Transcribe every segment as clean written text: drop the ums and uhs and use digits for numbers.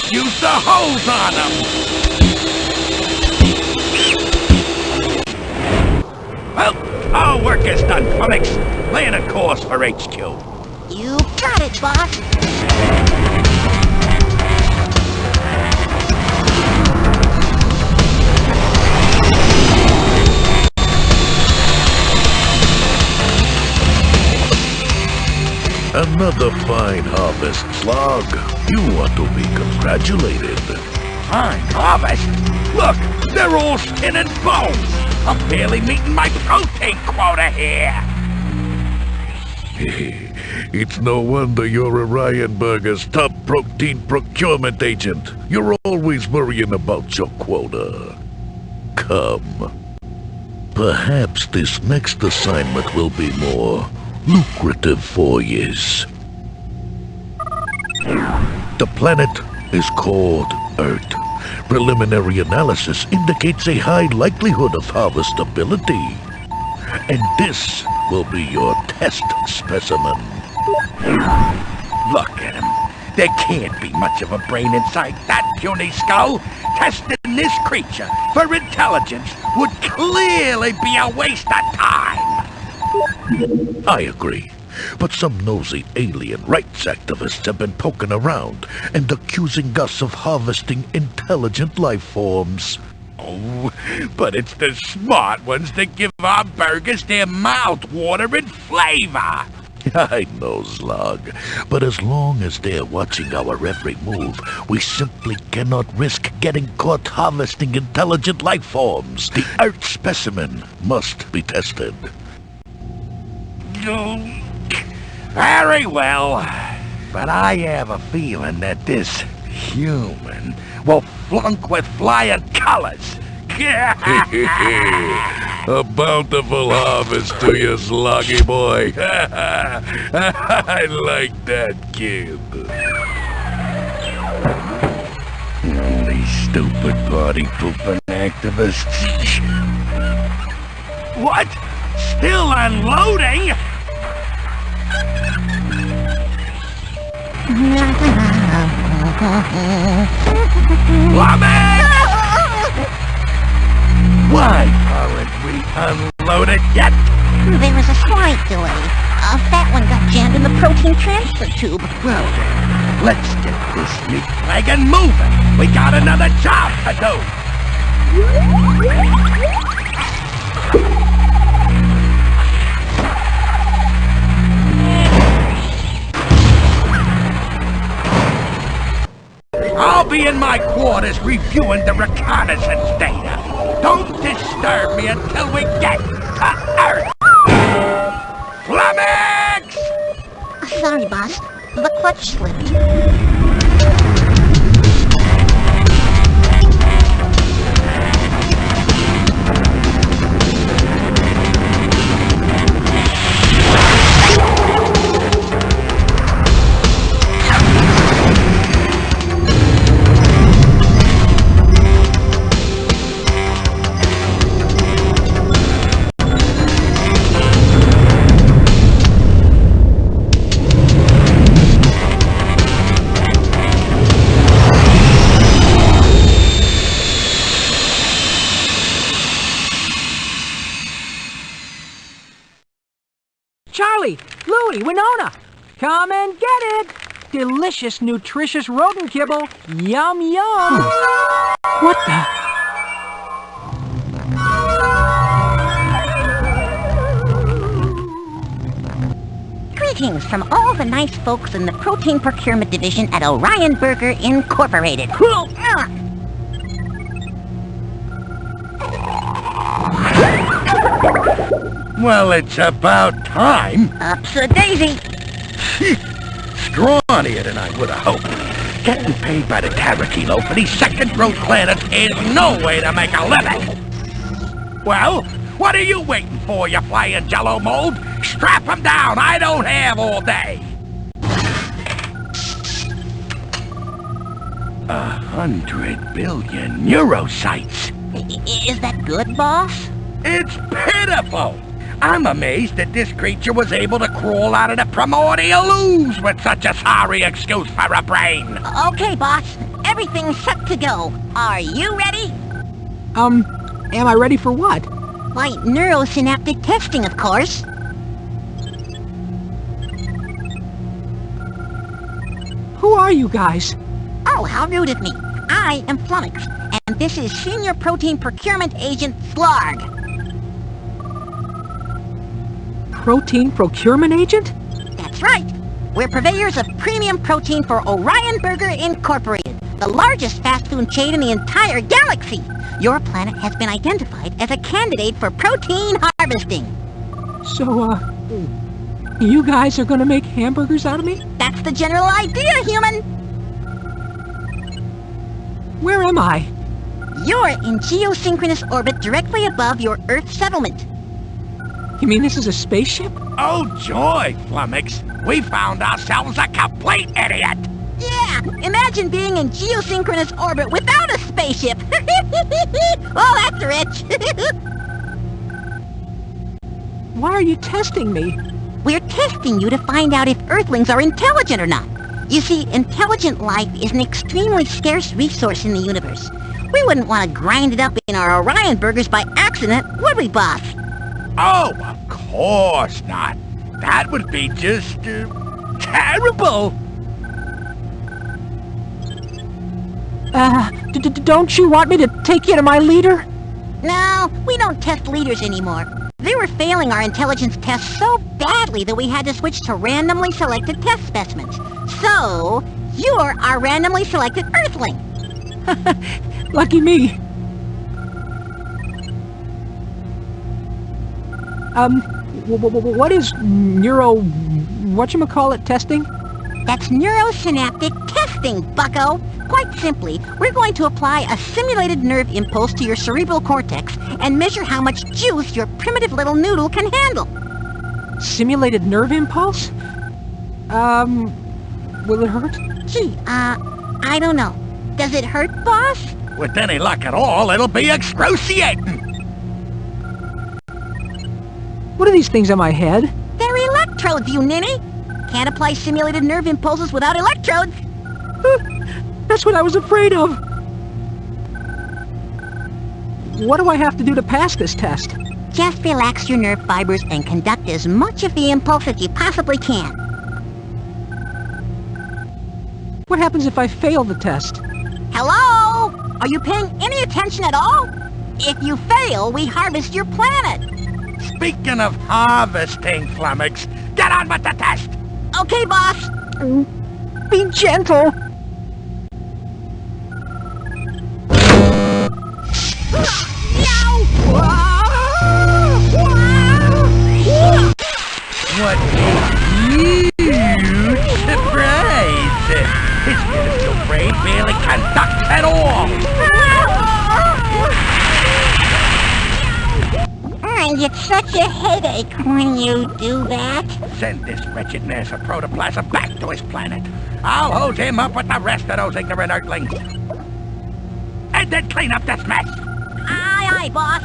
Let's use the hose on them! Well, our work is done, comics. Laying a course for HQ. You got it, boss. Another fine harvest, Slug. You ought to be congratulated. Fine harvest? Look, they're all skin and bones. I'm barely meeting my protein quota here. It's no wonder you're Orion Burger's top protein procurement agent. You're always worrying about your quota. Come. Perhaps this next assignment will be more lucrative for yous. The planet is called Earth. Preliminary analysis indicates a high likelihood of harvestability. And this will be your test specimen. Look at him. There can't be much of a brain inside that puny skull. Testing this creature for intelligence would clearly be a waste of time. I agree. But some nosy alien rights activists have been poking around and accusing us of harvesting intelligent life forms. Oh, but it's the smart ones that give our burgers their mouth-watering flavor. I know, Slug. But as long as they're watching our every move, we simply cannot risk getting caught harvesting intelligent life forms. The Earth specimen must be tested. Very well, but I have a feeling that this human will flunk with flying colors. A bountiful harvest to you, Sluggy boy. I like that kid. These stupid party-pooping activists. What? Still unloading? Why aren't we unloaded yet? There was a slight delay. A fat one got jammed in the protein transfer tube. Well then, let's get this meat wagon moving. We got another job to do. I'll be in my quarters reviewing the reconnaissance data. Don't disturb me until we get to Earth. Flummox! Sorry, boss. The clutch slipped. Charlie, Louie, Winona, come and get it! Delicious, nutritious rodent kibble. Yum, yum. What the? Greetings from all the nice folks in the Protein Procurement Division at Orion Burger Incorporated. Well, it's about time. Ups-a-daisy. Scrawnier than I would have hoped. Getting paid by the Terrakilo for these second-row planets is no way to make a living. Well, what are you waiting for, you flying jello mold? Strap them down. I don't have all day. 100 billion neurocytes. Is that good, boss? It's pitiful. I'm amazed that this creature was able to crawl out of the primordial ooze with such a sorry excuse for a brain. Okay, boss. Everything's set to go. Are you ready? Am I ready for what? Why, neuro-synaptic testing, of course. Who are you guys? Oh, how rude of me. I am Flummox, and this is Senior Protein Procurement Agent Slarg. Protein procurement agent? That's right. We're purveyors of premium protein for Orion Burger Incorporated, the largest fast food chain in the entire galaxy. Your planet has been identified as a candidate for protein harvesting. So, you guys are gonna make hamburgers out of me? That's the general idea, human. Where am I? You're in geosynchronous orbit directly above your Earth settlement. You mean this is a spaceship? Oh, joy, Flummox. We found ourselves a complete idiot. Yeah, imagine being in geosynchronous orbit without a spaceship. Oh, that's rich. Why are you testing me? We're testing you to find out if Earthlings are intelligent or not. You see, intelligent life is an extremely scarce resource in the universe. We wouldn't want to grind it up in our Orion burgers by accident, would we, boss? Oh, of course not. That would be just, terrible. Don't you want me to take you to my leader? No, we don't test leaders anymore. They were failing our intelligence tests so badly that we had to switch to randomly selected test specimens. So, you're our randomly selected Earthling. Lucky me. What is whatchamacallit testing? That's neuro-synaptic testing, bucko. Quite simply, we're going to apply a simulated nerve impulse to your cerebral cortex and measure how much juice your primitive little noodle can handle. Simulated nerve impulse? Will it hurt? Gee, I don't know. Does it hurt, boss? With any luck at all, it'll be excruciating. What are these things on my head? They're electrodes, you ninny. Can't apply simulated nerve impulses without electrodes. That's what I was afraid of. What do I have to do to pass this test? Just relax your nerve fibers and conduct as much of the impulse as you possibly can. What happens if I fail the test? Hello? Are you paying any attention at all? If you fail, we harvest your planet. Speaking of harvesting, Flummox, get on with the test. Okay, boss. Be gentle. What a huge surprise! His minuscule brain barely conducts at all! I get such a headache when you do that. Send this wretched mass of protoplasm back to his planet. I'll hose him up with the rest of those ignorant Earthlings. And then clean up this mess! Aye, aye, boss.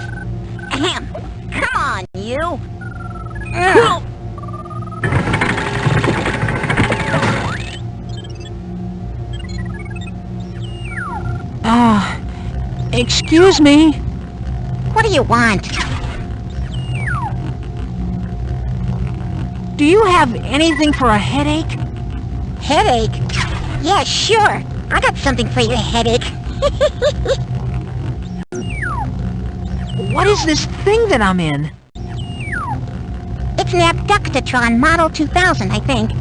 Ahem. Come on, you. Excuse me. What do you want? Do you have anything for a headache? Headache? Yeah, sure. I got something for your headache. What is this thing that I'm in? It's an Abductatron Model 2000, I think.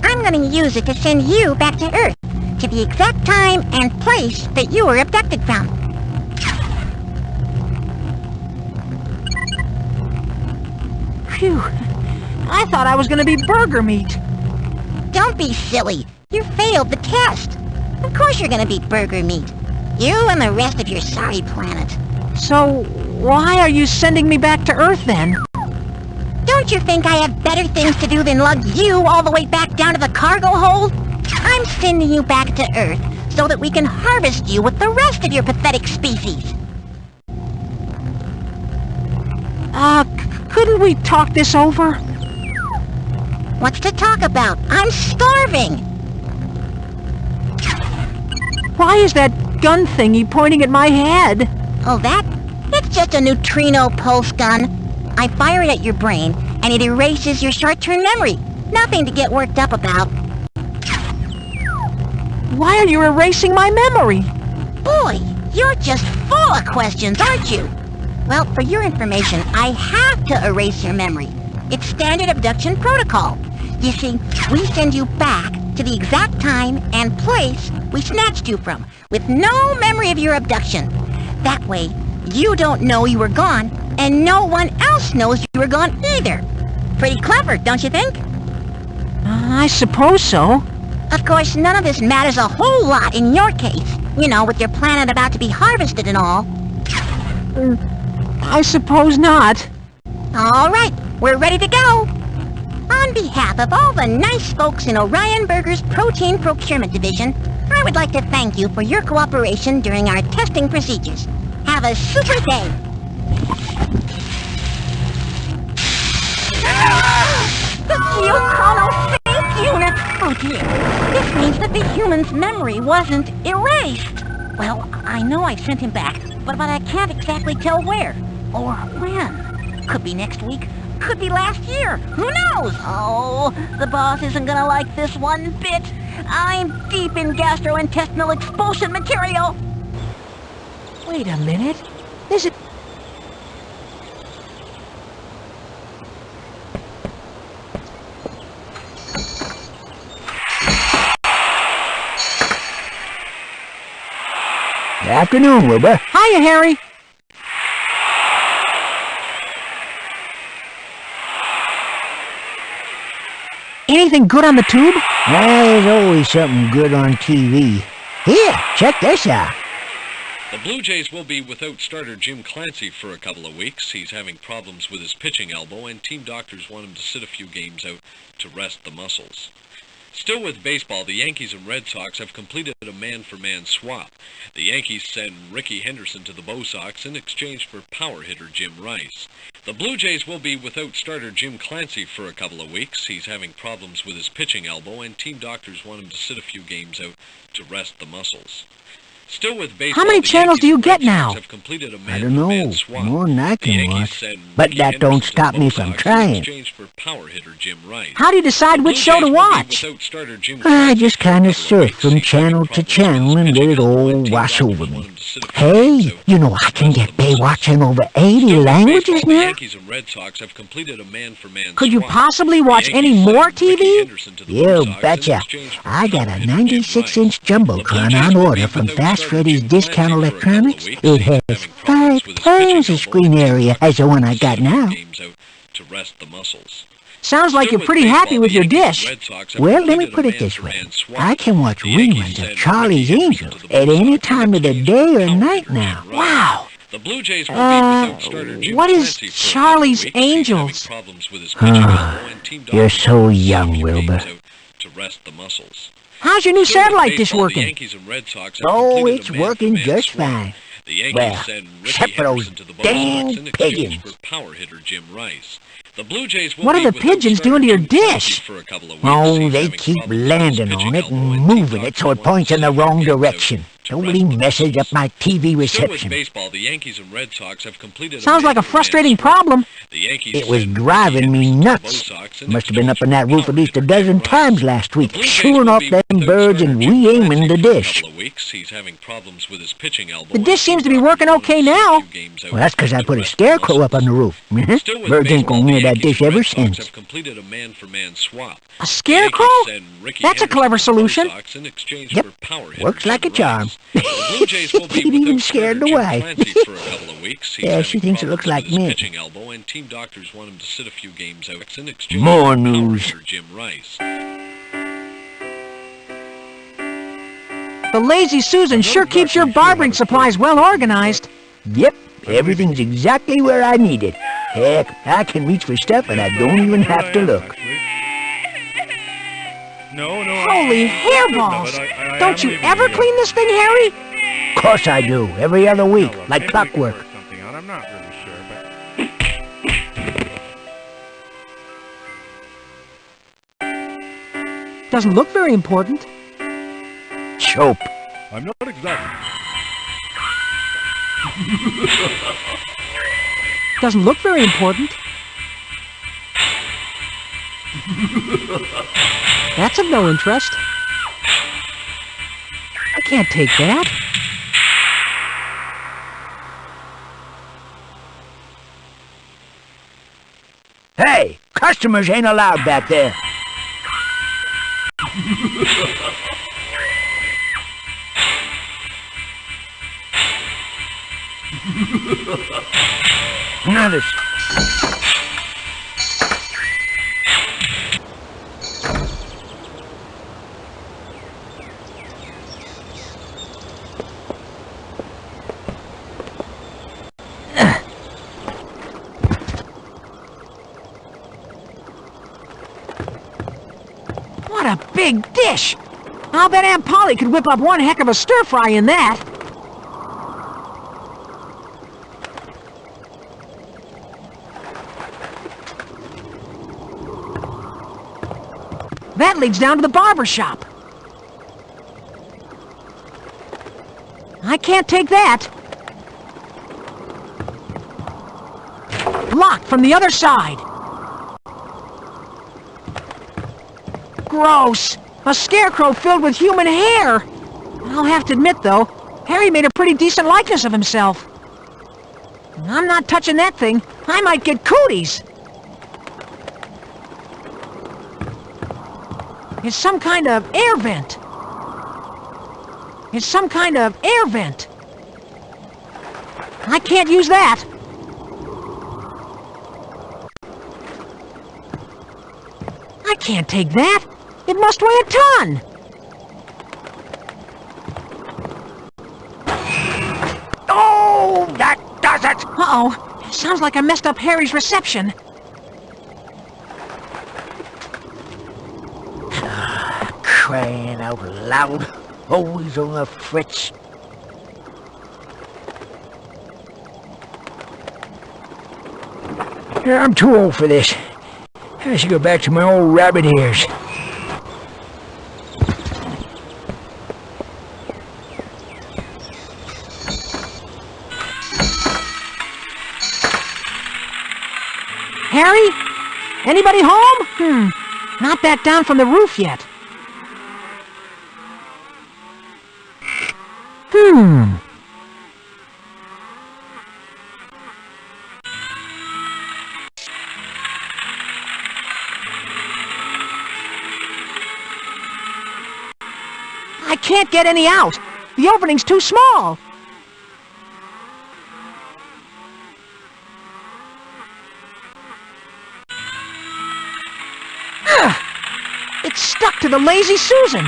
I'm gonna use it to send you back to Earth, to the exact time and place that you were abducted from. Phew. I thought I was gonna be burger meat. Don't be silly. You failed the test. Of course you're gonna be burger meat. You and the rest of your sorry planet. So, why are you sending me back to Earth then? Don't you think I have better things to do than lug you all the way back down to the cargo hold? I'm sending you back to Earth so that we can harvest you with the rest of your pathetic species. Couldn't we talk this over? What's to talk about? I'm starving. Why Why is that gun thingy pointing at my head? Oh, that's just a neutrino pulse gun. I fire it at your brain, and it erases your short-term memory. Nothing to get worked up about. Why are you erasing my memory? Boy, you're just full of questions, aren't you? Well, for your information, I have to erase your memory. It's standard abduction protocol. You see, we send you back to the exact time and place we snatched you from, with no memory of your abduction. That way, you don't know you were gone, and no one else knows you were gone either. Pretty clever, don't you think? I suppose so. Of course, none of this matters a whole lot in your case. You know, with your planet about to be harvested and all. I suppose not. All right, we're ready to go. On behalf of all the nice folks in Orion Burger's Protein Procurement Division, I would like to thank you for your cooperation during our testing procedures. Have a super day. The geochronosync unit! Oh dear. This means that the human's memory wasn't erased. Well, I know I sent him back, but I can't exactly tell where. Or when. Could be next week. Could be last year. Who knows? Oh, the boss isn't gonna like this one bit. I'm deep in gastrointestinal expulsion material. Wait a minute. This is... Afternoon, Wilbur. Hiya, Harry. Anything good on the tube? There's always something good on TV. Here, check this out. The Blue Jays will be without starter Jim Clancy for a couple of weeks. He's having problems with his pitching elbow, and team doctors want him to sit a few games out to rest the muscles. Still with baseball, the Yankees and Red Sox have completed a man-for-man swap. The Yankees send Ricky Henderson to the Bo Sox in exchange for power hitter Jim Rice. The Blue Jays will be without starter Jim Clancy for a couple of weeks. He's having problems with his pitching elbow, and team doctors want him to sit a few games out to rest the muscles. Still with baseball, how many channels do you get now? I don't know, more than I can watch. But that don't stop me from trying. How do you decide which show to watch? I just kind of surf from channel to channel and let it all wash over me. Hey, you know I can get Baywatch in over 80 languages now? Could you possibly watch any more TV? You betcha. I got a 96-inch Jumbotron on order from Fast Freddy's Discount Electronics. It has 5 times the screen area as the one I got now. Sounds like you're pretty happy with your dish. Well, let me put it this way. I can watch reruns of Charlie's Angels at any time of the day or night now. Wow. What is Charlie's Angels? You're so young, Wilbur. How's your new satellite dish working? Oh, it's working just fine. Well, except for those dang pigeons. What are the pigeons doing to your dish? Oh, they keep landing on it and moving it so it points in the wrong direction. Totally messes up my TV reception. Sounds like a frustrating problem. It was driving me nuts. Must have been up on that roof at least a dozen times last week, shooting off them birds and re-aiming the dish. The dish seems to be working okay now. Well, that's because I put a scarecrow up on the roof. Birds ain't gone near that dish ever since. A scarecrow? That's a clever solution. Yep, works like a charm. It even scared the wife. Yeah, she thinks it looks like me. More news. The Lazy Susan sure keeps your barbering supplies well organized. Yep, everything's exactly where I need it. Heck, I can reach for stuff and I don't even have to look. Holy hairballs! Don't you ever clean this thing, Harry? Of course I do, every other week, like clockwork. I'm not really sure, but... Doesn't look very important. Chope. I'm not exactly... Doesn't look very important. That's of no interest. I can't take that. Hey, customers ain't allowed back there. Now this. What a big dish! I'll bet Aunt Polly could whip up one heck of a stir-fry in that. That leads down to the barber shop. I can't take that. Locked from the other side. Gross! A scarecrow filled with human hair! I'll have to admit, though, Harry made a pretty decent likeness of himself. I'm not touching that thing. I might get cooties. It's some kind of air vent. It's some kind of air vent. I can't use that. I can't take that. It must weigh a ton. Oh, that does it! Uh-oh. Sounds like I messed up Harry's reception. Crying out loud. Always on the fritz. I'm too old for this. I should go back to my old rabbit ears. Harry? Anybody home? Not back down from the roof yet. I can't get any out. The opening's too small. It's stuck to the Lazy Susan.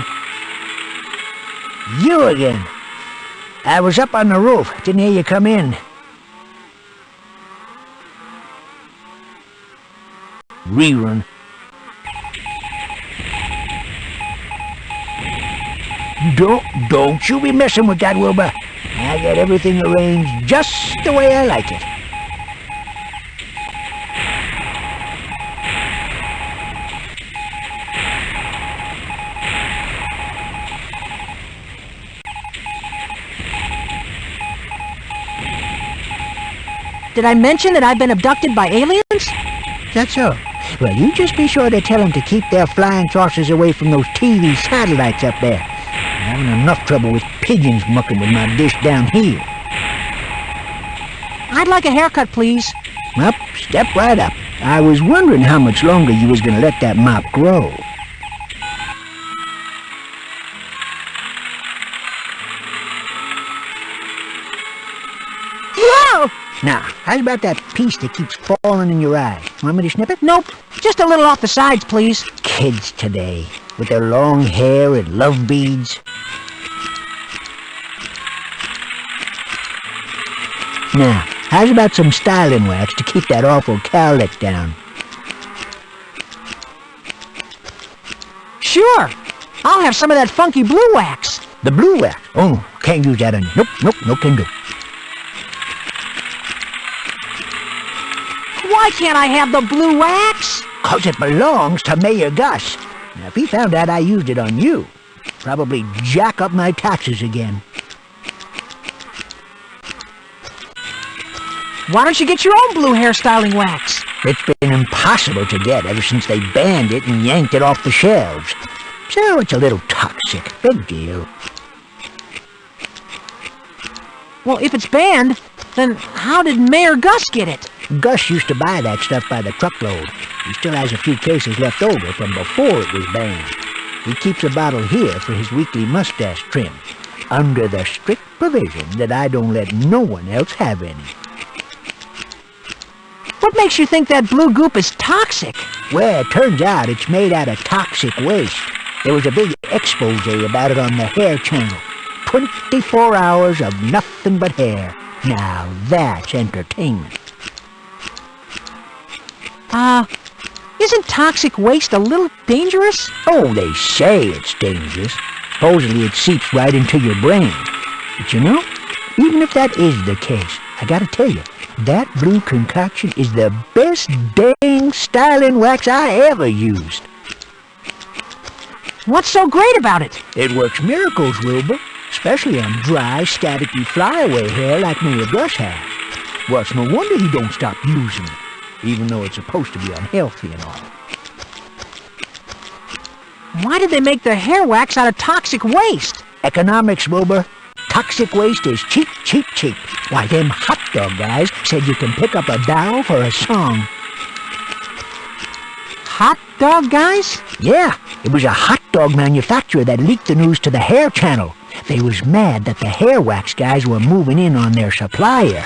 You again. I was up on the roof. Didn't hear you come in. Rerun. Don't you be messing with that, Wilbur. I got everything arranged just the way I like it. Did I mention that I've been abducted by aliens? That's so. Well, you just be sure to tell them to keep their flying saucers away from those TV satellites up there. I'm having enough trouble with pigeons mucking with my dish down here. I'd like a haircut, please. Up, step right up. I was wondering how much longer you was gonna let that mop grow. Whoa! Now, how's about that piece that keeps falling in your eye? Want me to snip it? Nope. Just a little off the sides, please. Kids today, with their long hair and love beads. Now, how's about some styling wax to keep that awful cowlick down? Sure. I'll have some of that funky blue wax. The blue wax? Oh, can't use that on you. Nope, no can do. Why can't I have the blue wax? 'Cause it belongs to Mayor Gus. Now, if he found out I used it on you... Probably jack up my taxes again. Why don't you get your own blue hairstyling wax? It's been impossible to get ever since they banned it and yanked it off the shelves. So it's a little toxic. Big deal. Well, if it's banned, then how did Mayor Gus get it? Gus used to buy that stuff by the truckload. He still has a few cases left over from before it was banned. He keeps a bottle here for his weekly mustache trim, under the strict provision that I don't let no one else have any. What makes you think that blue goop is toxic? Well, it turns out it's made out of toxic waste. There was a big expose about it on the Hair Channel. 24 hours of nothing but hair. Now that's entertainment. Isn't toxic waste a little dangerous? Oh, they say it's dangerous. Supposedly it seeps right into your brain. But you know, even if that is the case, I gotta tell you, that blue concoction is the best dang styling wax I ever used. What's so great about it? It works miracles, Wilbur. Especially on dry, staticky flyaway hair like me or Gus has. Well, it's no wonder he don't stop using it, even though it's supposed to be unhealthy and all. Why did they make the hair wax out of toxic waste? Economics, Wilbur. Toxic waste is cheap, cheap, cheap. Why, them hot dog guys said you can pick up a barrel for a song. Hot dog guys? Yeah, it was a hot dog manufacturer that leaked the news to the Hair Channel. They was mad that the hair wax guys were moving in on their supplier.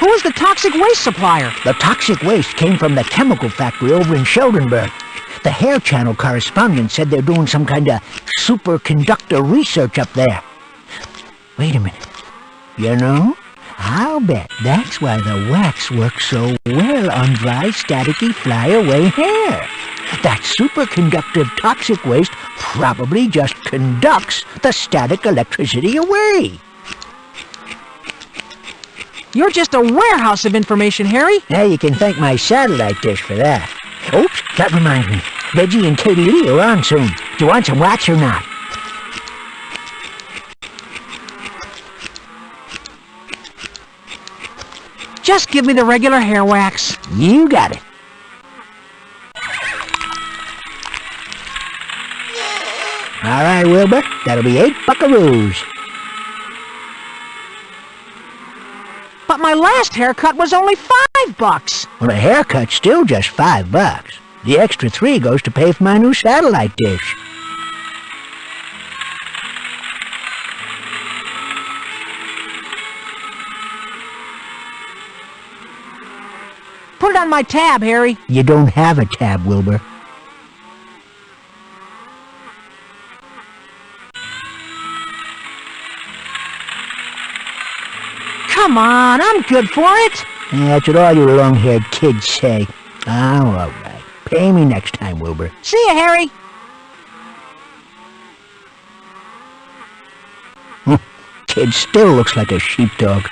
Who was the toxic waste supplier? The toxic waste came from the chemical factory over in Sheldonburg. The Hair Channel correspondent said they're doing some kind of superconductor research up there. Wait a minute. You know, I'll bet that's why the wax works so well on dry, staticky, flyaway hair. That superconductive toxic waste probably just conducts the static electricity away. You're just a warehouse of information, Harry. Now you can thank my satellite dish for that. Oops, that reminds me. Reggie and Katie Lee are on soon. Do you want some wax or not? Just give me the regular hair wax. You got it. All right, Wilbur. That'll be 8 buckaroos. But my last haircut was only $5. Well, a haircut's still just $5. The extra 3 goes to pay for my new satellite dish. Put it on my tab, Harry. You don't have a tab, Wilbur. Come on, I'm good for it. That's what all you long-haired kids say. Oh, all right. Pay me next time, Wilbur. See ya, Harry. Kid still looks like a sheepdog.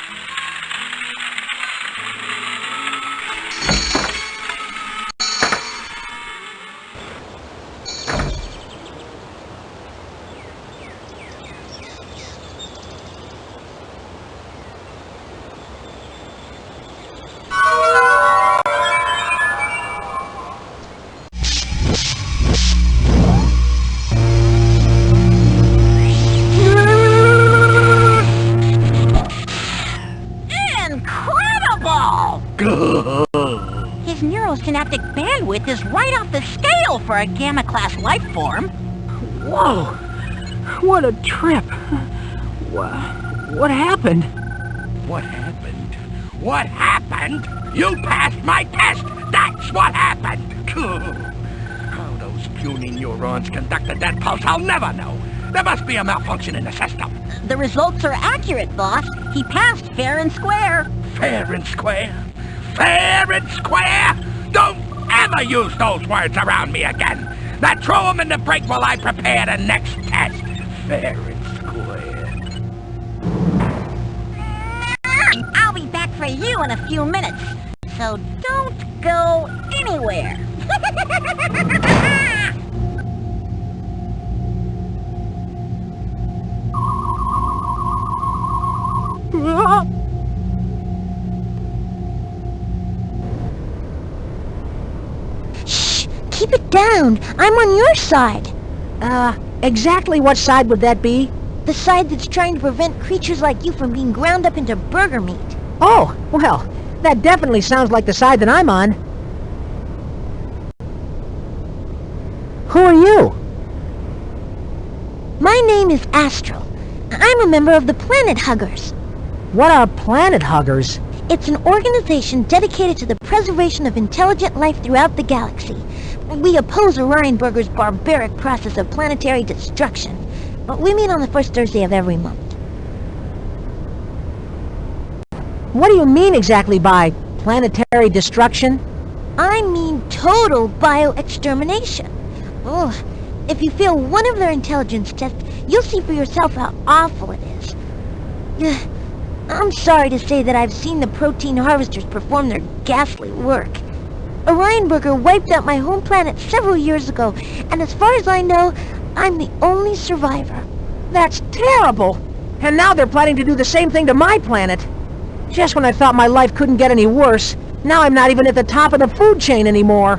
His neuro-synaptic bandwidth is right off the scale for a gamma-class life form. Whoa! What a trip! What happened? What happened? What happened? You passed my test! That's what happened! How those puny neurons conducted that pulse, I'll never know. There must be a malfunction in the system. The results are accurate, boss. He passed fair and square. Fair and square? Fair and square? Don't ever use those words around me again. Now throw them in the break while I prepare the next test. Fair and square. I'll be back for you in a few minutes, so don't go anywhere. around. I'm on your side. Exactly what side would that be? The side that's trying to prevent creatures like you from being ground up into burger meat. Oh, well, that definitely sounds like the side that I'm on. Who are you? My name is Astral. I'm a member of the Planet Huggers. What are planet huggers? It's an organization dedicated to the preservation of intelligent life throughout the galaxy. We oppose Orion Burger's barbaric process of planetary destruction. We meet on the first Thursday of every month. What do you mean exactly by planetary destruction? I mean total bio-extermination. Oh, if you fail one of their intelligence tests, you'll see for yourself how awful it is. I'm sorry to say that I've seen the protein harvesters perform their ghastly work. Orion Burger wiped out my home planet several years ago, and as far as I know, I'm the only survivor. That's terrible! And now they're planning to do the same thing to my planet. Just when I thought my life couldn't get any worse, now I'm not even at the top of the food chain anymore.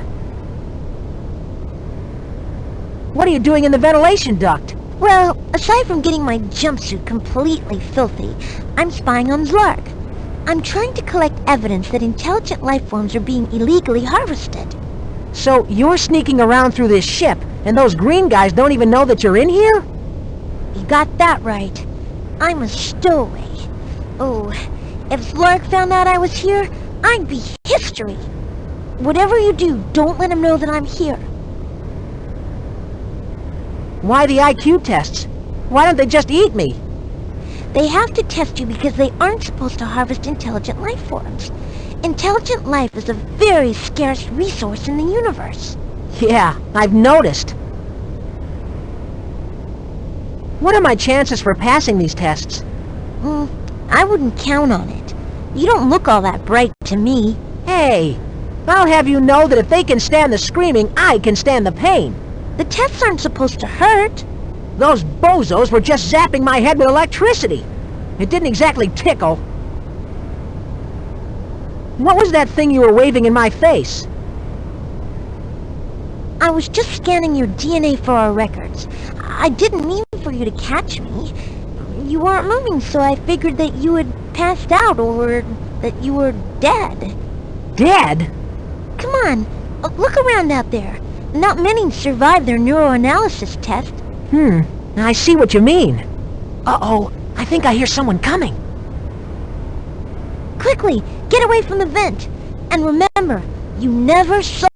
What are you doing in the ventilation duct? Well, aside from getting my jumpsuit completely filthy, I'm spying on Zlark. I'm trying to collect evidence that intelligent life forms are being illegally harvested. So you're sneaking around through this ship, and those green guys don't even know that you're in here? You got that right. I'm a stowaway. Oh, if Zlark found out I was here, I'd be history. Whatever you do, don't let him know that I'm here. Why the IQ tests? Why don't they just eat me? They have to test you because they aren't supposed to harvest intelligent life forms. Intelligent life is a very scarce resource in the universe. Yeah, I've noticed. What are my chances for passing these tests? I wouldn't count on it. You don't look all that bright to me. Hey, I'll have you know that if they can stand the screaming, I can stand the pain. The tests aren't supposed to hurt. Those bozos were just zapping my head with electricity. It didn't exactly tickle. What was that thing you were waving in my face? I was just scanning your DNA for our records. I didn't mean for you to catch me. You weren't moving, so I figured that you had passed out or that you were dead. Dead? Come on, look around out there. Not many survive their neuroanalysis test. I see what you mean. Uh-oh, I think I hear someone coming. Quickly, get away from the vent. And remember, you never saw